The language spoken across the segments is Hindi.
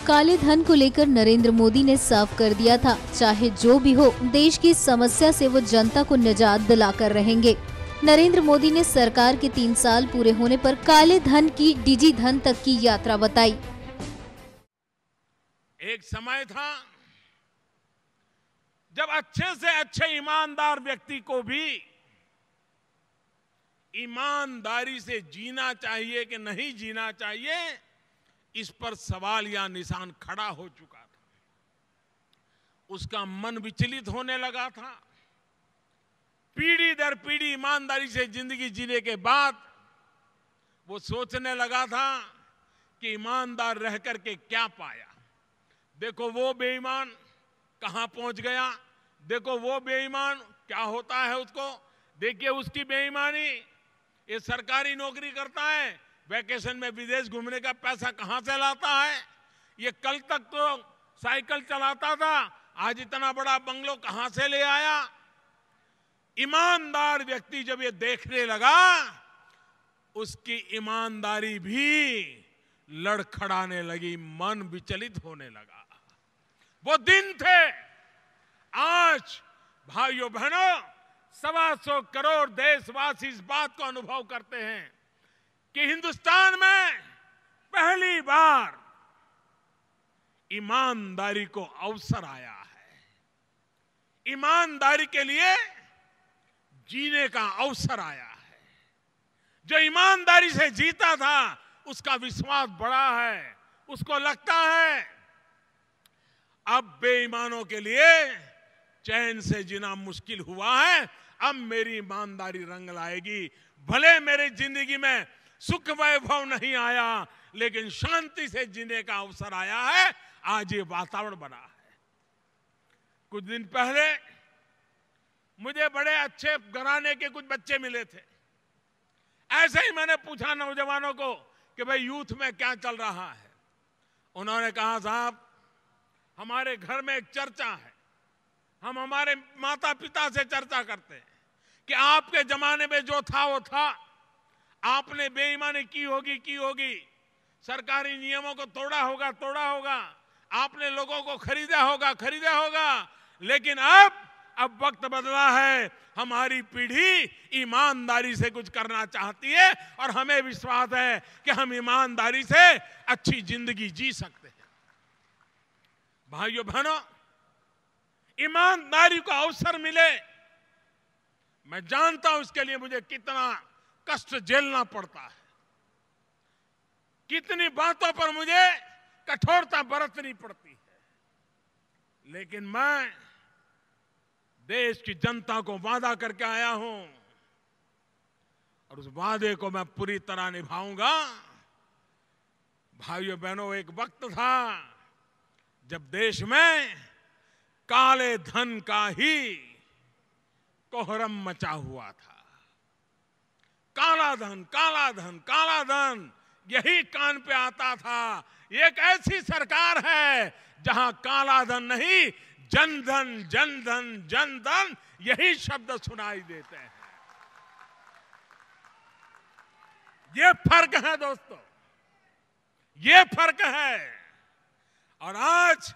काले धन को लेकर नरेंद्र मोदी ने साफ कर दिया था, चाहे जो भी हो, देश की समस्या से वो जनता को निजात दिलाकर रहेंगे। नरेंद्र मोदी ने सरकार के 3 साल पूरे होने पर काले धन की डिजी धन तक की यात्रा बताई। एक समय था जब अच्छे से अच्छे ईमानदार व्यक्ति को भी ईमानदारी से जीना चाहिए कि नहीं जीना चाहिए, इस पर सवाल या निशान खड़ा हो चुका था। उसका मन विचलित होने लगा था। पीढ़ी दर पीढ़ी ईमानदारी से जिंदगी जीने के बाद वो सोचने लगा था कि ईमानदार रह करके क्या पाया। देखो वो बेईमान कहां पहुंच गया, देखो वो बेईमान क्या होता है उसको, देखिए उसकी बेईमानी। ये सरकारी नौकरी करता है, वैकेशन में विदेश घूमने का पैसा कहां से लाता है। ये कल तक तो साइकिल चलाता था, आज इतना बड़ा बंगलो कहां से ले आया। ईमानदार व्यक्ति जब ये देखने लगा, उसकी ईमानदारी भी लड़खड़ाने लगी, मन विचलित होने लगा। वो दिन थे। आज भाइयों बहनों, 125 करोड़ देशवासी इस बात को अनुभव करते हैं कि हिंदुस्तान में पहली बार ईमानदारी को अवसर आया है। ईमानदारी के लिए जीने का अवसर आया है। जो ईमानदारी से जीता था उसका विश्वास बढ़ा है, उसको लगता है अब बेईमानों के लिए चैन से जीना मुश्किल हुआ है, अब मेरी ईमानदारी रंग लाएगी। भले मेरी जिंदगी में सुख वैभव नहीं आया, लेकिन शांति से जीने का अवसर आया है। आज ये वातावरण बना है। कुछ दिन पहले मुझे बड़े अच्छे घराने के कुछ बच्चे मिले थे। ऐसे ही मैंने पूछा नौजवानों को कि भाई यूथ में क्या चल रहा है। उन्होंने कहा, साहब हमारे घर में एक चर्चा है, हम हमारे माता पिता से चर्चा करते हैं कि आपके जमाने में जो था वो था, आपने बेईमानी की होगी, सरकारी नियमों को तोड़ा होगा, आपने लोगों को खरीदा होगा, लेकिन अब वक्त बदला है। हमारी पीढ़ी ईमानदारी से कुछ करना चाहती है और हमें विश्वास है कि हम ईमानदारी से अच्छी जिंदगी जी सकते हैं। भाइयों बहनों, ईमानदारी को अवसर मिले, मैं जानता हूं इसके लिए मुझे कितना कष्ट झेलना पड़ता है, कितनी बातों पर मुझे कठोरता बरतनी पड़ती है, लेकिन मैं देश की जनता को वादा करके आया हूं और उस वादे को मैं पूरी तरह निभाऊंगा। भाइयों बहनों, एक वक्त था जब देश में काले धन का ही कोहरम मचा हुआ था। काला धन यही कान पे आता था। एक ऐसी सरकार है जहां काला धन नहीं, जन धन यही शब्द सुनाई देते हैं। ये फर्क है दोस्तों, ये फर्क है। और आज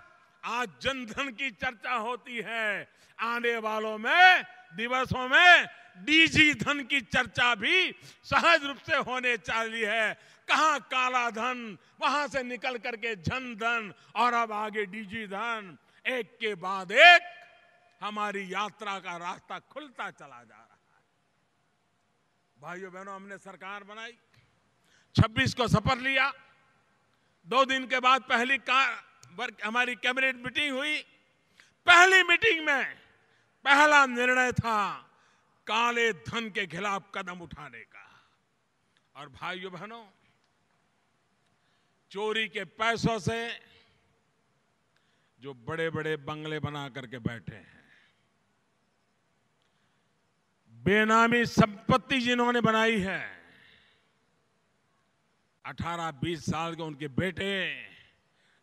जनधन की चर्चा होती है। आने वालों में दिवसों में डीजी धन की चर्चा भी सहज रूप से होने चाहिए है। कहां काला धन, वहां से निकल करके जन धन और अब आगे डीजी धन। एक के बाद एक हमारी यात्रा का रास्ता खुलता चला जा रहा है। भाइयों बहनों, हमने सरकार बनाई, 26 को शपथ लिया। 2 दिन के बाद हमारी कैबिनेट मीटिंग हुई। पहली मीटिंग में पहला निर्णय था काले धन के खिलाफ कदम उठाने का। और भाइयों बहनों, चोरी के पैसों से जो बड़े बड़े बंगले बना करके बैठे हैं, बेनामी संपत्ति जिन्होंने बनाई है, 18-20 साल के उनके बेटे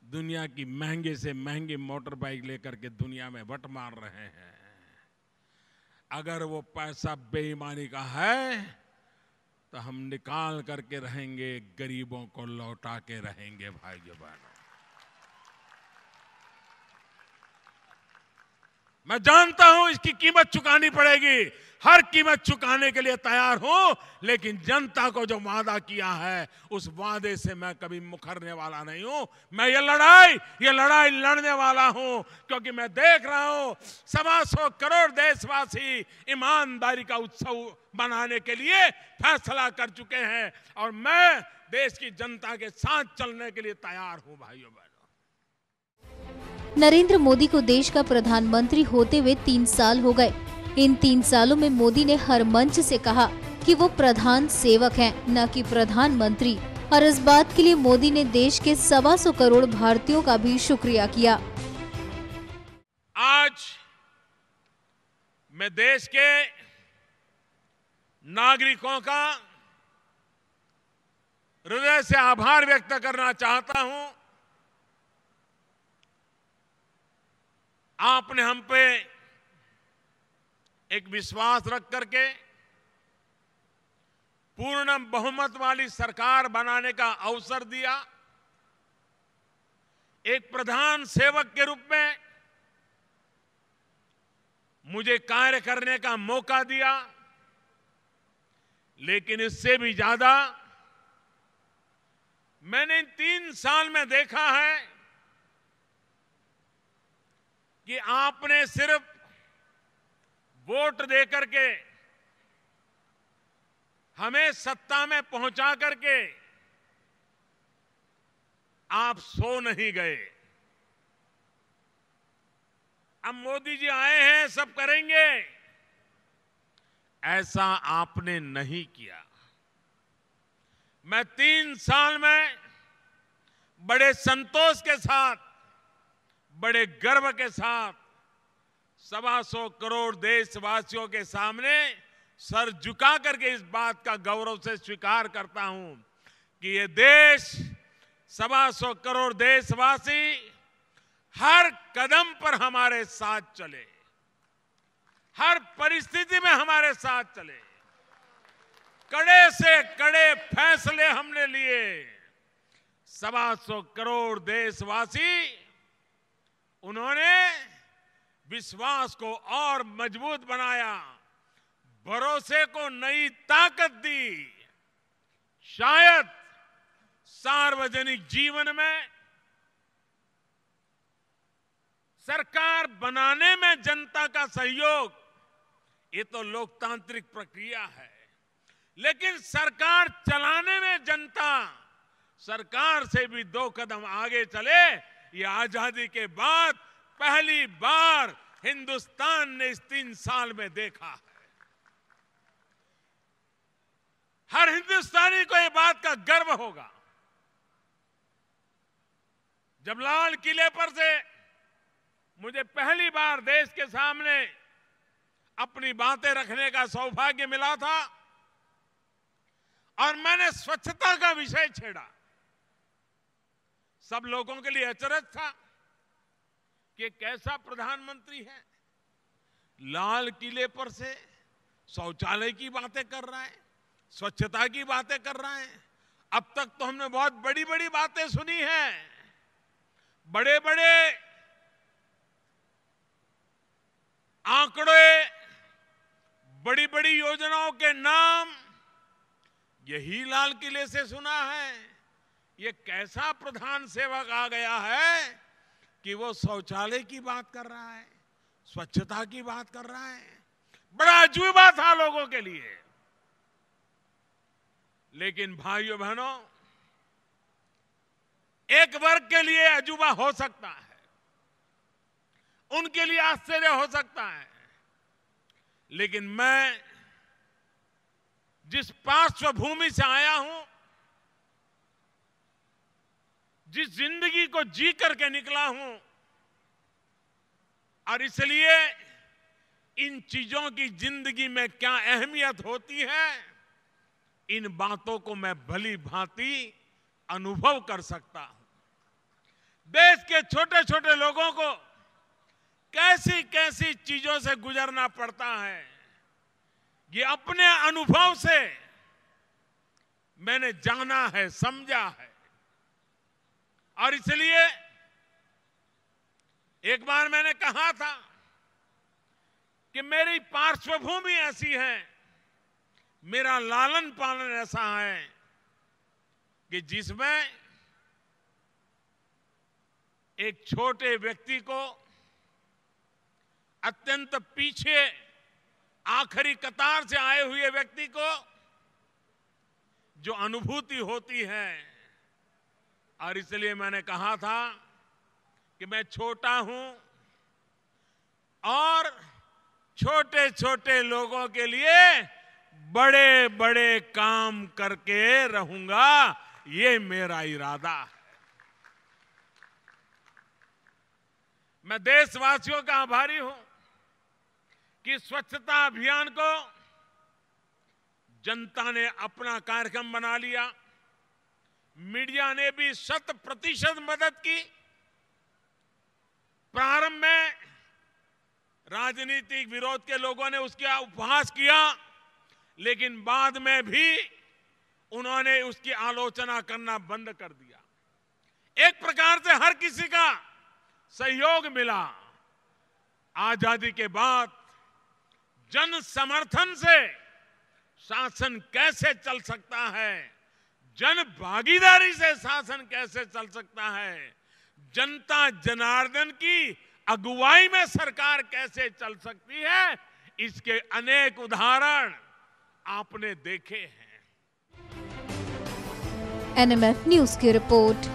दुनिया की महंगे से महंगी मोटर बाइक लेकर के दुनिया में वट मार रहे हैं। अगर वो पैसा बेईमानी का है तो हम निकाल करके रहेंगे, गरीबों को लौटा के रहेंगे। भाइयों बहनों, मैं जानता हूं इसकी कीमत चुकानी पड़ेगी, हर कीमत चुकाने के लिए तैयार हूं, लेकिन जनता को जो वादा किया है उस वादे से मैं कभी मुकरने वाला नहीं हूं। मैं ये लड़ाई लड़ने वाला हूं, क्योंकि मैं देख रहा हूं 125 करोड़ देशवासी ईमानदारी का उत्सव बनाने के लिए फैसला कर चुके हैं और मैं देश की जनता के साथ चलने के लिए तैयार हूं। भाइयों बहनों, नरेंद्र मोदी को देश का प्रधानमंत्री होते हुए 3 साल हो गए। इन 3 सालों में मोदी ने हर मंच से कहा कि वो प्रधान सेवक हैं, न कि प्रधानमंत्री, और इस बात के लिए मोदी ने देश के 125 करोड़ भारतीयों का भी शुक्रिया किया। आज मैं देश के नागरिकों का हृदय से आभार व्यक्त करना चाहता हूं। आपने हम पे एक विश्वास रख करके पूर्ण बहुमत वाली सरकार बनाने का अवसर दिया। एक प्रधान सेवक के रूप में मुझे कार्य करने का मौका दिया, लेकिन इससे भी ज्यादा मैंने इन 3 साल में देखा है कि आपने सिर्फ वोट दे करके हमें सत्ता में पहुंचा करके आप सो नहीं गए। अब मोदी जी आए हैं, सब करेंगे, ऐसा आपने नहीं किया। मैं 3 साल में बड़े संतोष के साथ, बड़े गर्व के साथ 125 करोड़ देशवासियों के सामने सर झुका करके इस बात का गौरव से स्वीकार करता हूं कि ये देश 125 करोड़ देशवासी हर कदम पर हमारे साथ चले, हर परिस्थिति में हमारे साथ चले। कड़े से कड़े फैसले हमने लिए। 125 करोड़ देशवासी, उन्होंने विश्वास को और मजबूत बनाया, भरोसे को नई ताकत दी। शायद सार्वजनिक जीवन में, सरकार बनाने में जनता का सहयोग, ये तो लोकतांत्रिक प्रक्रिया है, लेकिन सरकार चलाने में जनता सरकार से भी 2 कदम आगे चले, ये आजादी के बाद पहली बार हिंदुस्तान ने इस 3 साल में देखा है। हर हिंदुस्तानी को ये बात का गर्व होगा। जब लाल किले पर से मुझे पहली बार देश के सामने अपनी बातें रखने का सौभाग्य मिला था और मैंने स्वच्छता का विषय छेड़ा, सब लोगों के लिए अचरज था कि कैसा प्रधानमंत्री है, लाल किले पर से शौचालय की बातें कर रहा है, स्वच्छता की बातें कर रहा है। अब तक तो हमने बहुत बड़ी बड़ी बातें सुनी हैं, बड़े बड़े आंकड़े, बड़ी बड़ी योजनाओं के नाम यही लाल किले से सुना है। ये कैसा प्रधान सेवक आ गया है कि वो शौचालय की बात कर रहा है, स्वच्छता की बात कर रहा है। बड़ा अजूबा था लोगों के लिए। लेकिन भाइयों बहनों, एक वर्ग के लिए अजूबा हो सकता है, उनके लिए आश्चर्य हो सकता है, लेकिन मैं जिस पार्श्वभूमि से आया हूं, जिस जिंदगी को जी करके निकला हूं, और इसलिए इन चीजों की जिंदगी में क्या अहमियत होती है, इन बातों को मैं भली भांति अनुभव कर सकता हूं। देश के छोटे छोटे लोगों को कैसी कैसी चीजों से गुजरना पड़ता है, ये अपने अनुभव से मैंने जाना है, समझा है। और इसलिए एक बार मैंने कहा था कि मेरी पार्श्वभूमि ऐसी है, मेरा लालन पालन ऐसा है कि जिसमें एक छोटे व्यक्ति को अत्यंत पीछे आखिरी कतार से आए हुए व्यक्ति को जो अनुभूति होती है, और इसलिए मैंने कहा था कि मैं छोटा हूं और छोटे छोटे लोगों के लिए बड़े बड़े काम करके रहूंगा, ये मेरा इरादा है। मैं देशवासियों का आभारी हूं कि स्वच्छता अभियान को जनता ने अपना कार्यक्रम बना लिया। मीडिया ने भी 100% मदद की। प्रारंभ में राजनीतिक विरोध के लोगों ने उसका उपहास किया, लेकिन बाद में भी उन्होंने उसकी आलोचना करना बंद कर दिया। एक प्रकार से हर किसी का सहयोग मिला। आजादी के बाद जन समर्थन से शासन कैसे चल सकता है, जन भागीदारी से शासन कैसे चल सकता है, जनता जनार्दन की अगुवाई में सरकार कैसे चल सकती है, इसके अनेक उदाहरण आपने देखे हैं। NMF न्यूज की रिपोर्ट।